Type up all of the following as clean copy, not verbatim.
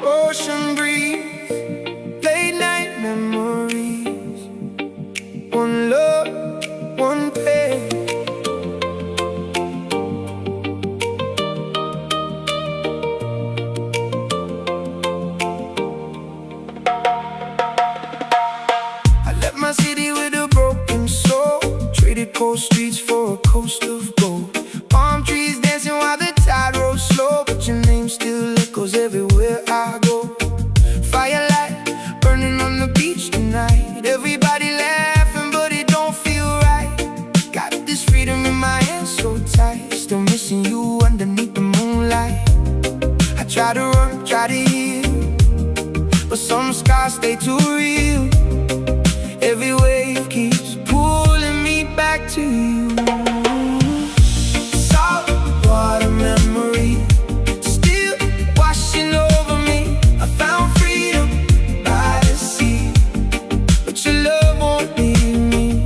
Ocean breeze, late night memories. One love, one pain. I left my city with a broken soul, traded cold streets for a coast of gold. Palm trees dancing while the tide rolls slow, but your name still echoes everywhere I go. Firelight burning on the beach tonight, everybody laughing but it don't feel right. Got this freedom in my hands so tight, still missing you underneath the moonlight. I try to run, try to heal, but some scars stay too real. Every wave keeps pulling me back to you. Salt water memory still washing over me. I found freedom by the sea, but your love won't leave me.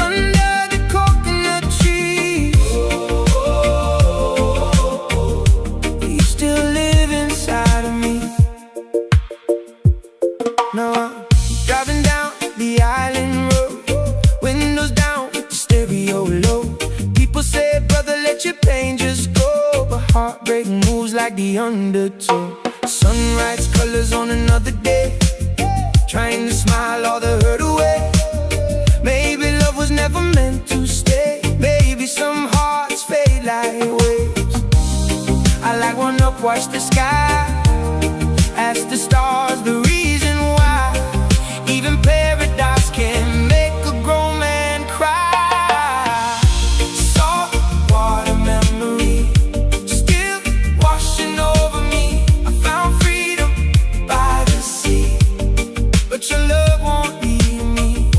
Under the coconut trees, you still live inside of me. Now I'm driving down the island road, windows down, stereo low. People say, brother, let your pain just go, but heartbreak moves like the undertow. Sunrise colors on another day, trying to smile all the hurt away. Maybe love was never meant to stay. Maybe some hearts fade like waves. I like one up, watch the sky, ask the stars the reason why. Even paradise can make a grown man cry. Salt water memory still washing over me. I found freedom by the sea, but your love won't leave me.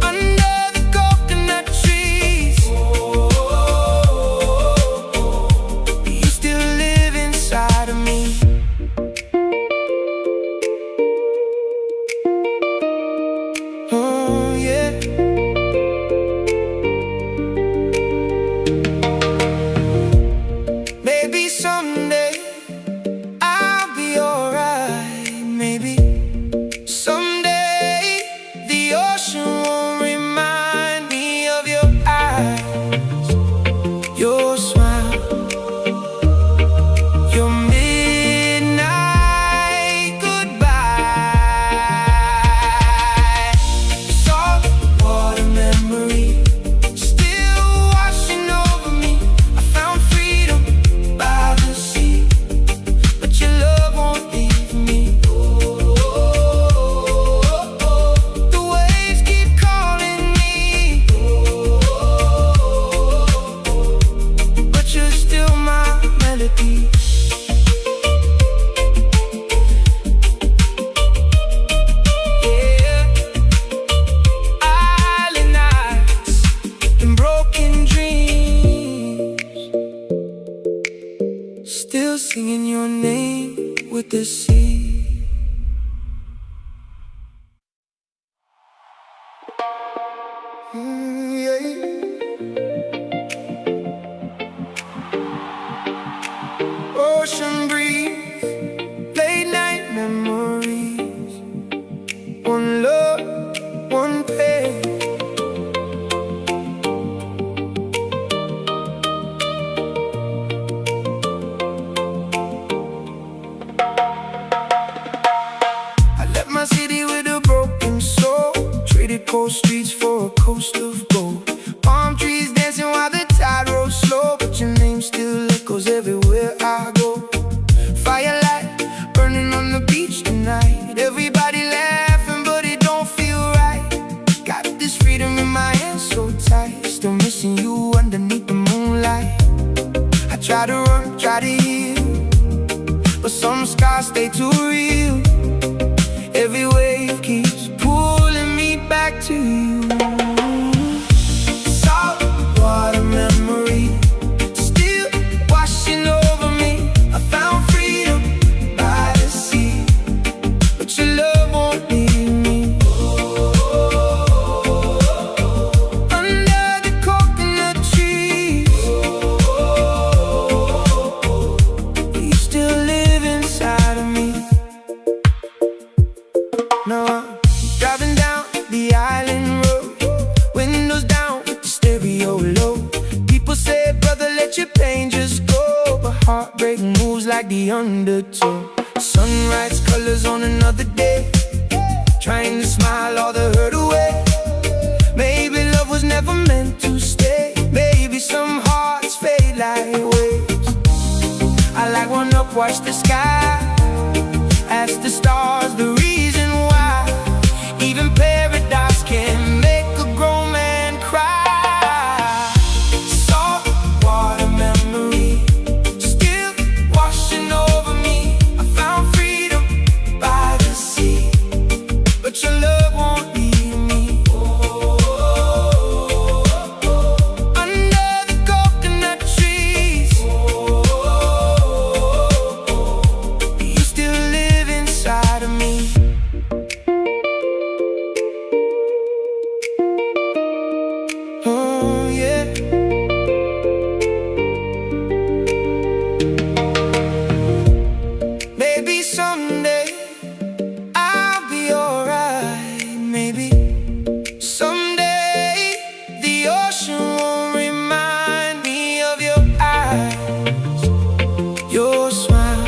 Under the coconut trees, you still live inside of me. Oh yeah. Maybe someday I'll be alright. Maybe someday the ocean won't remind me of your eyes, your smile, your midnight goodbye. Salt water memory still washing over me. I found freedom by the sea, but your love won't leave me. The waves keep calling me, but you're still my melody. Yeah, island nights and broken dreams, still singing your name with the sea. Ocean breeze, late night memories. One love, one pain. I left my city with a broken soul, traded cold streets for a coast of gold. Palm trees dancing while the tide rolls slow, but your name still echoes everywhere I go. Firelight burning on the beach tonight, everybody laughing but it don't feel right. Got this freedom in my hands so tight, still missing you underneath the moonlight. I try to run, try to heal, but some scars stay too real. Every wave keeps pulling me back to you. like the undertow. Sunrise colors on another day, trying to smile all the hurt away. Maybe love was never meant to stay. Maybe some hearts fade like waves. I like one up, watch the sky, ask the stars the reason why. Even paradise can make a grown man cry. Salt water memory still washing over me. I found freedom by the sea, but your love won't leave me. Under the coconut trees, you still live inside of me. Oh yeah. Maybe someday I'll be alright. Maybe someday the ocean won't remind me of your eyes, your smile,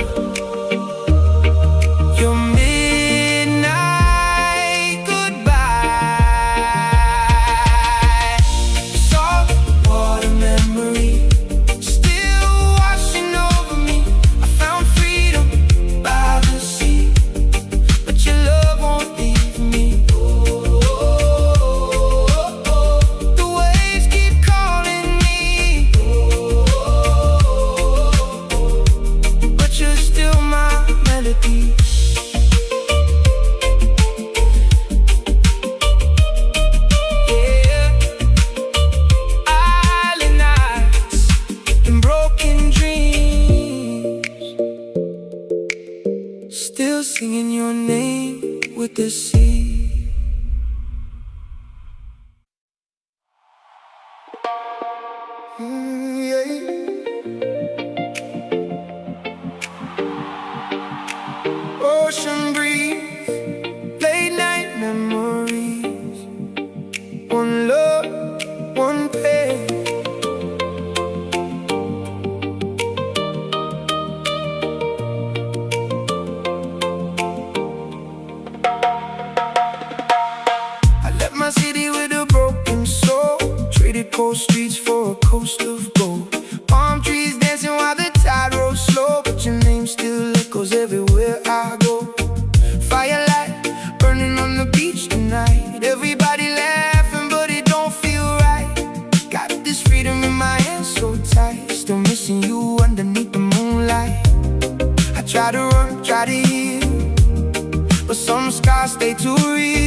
your midnight goodbye. Salt water memory still washing over me. I found freedom by the sea, but your love won't leave me. The waves keep calling me, but you're still my melody. Yeah, island nights and broken dreams, still singing your name with the sea. Yeah. Ocean breeze, late night memories, one love, one pain. I left my city with a broken soul, traded cold streets for a coast of gold. Palm trees dancing while the tide rolls slow, but your name still echoes everywhere I go. Firelight burning on the beach tonight, everybody laughing but it don't feel right. Got this freedom in my hands so tight, still missing you underneath the moonlight. I try to run, try to heal, but some scars stay too real.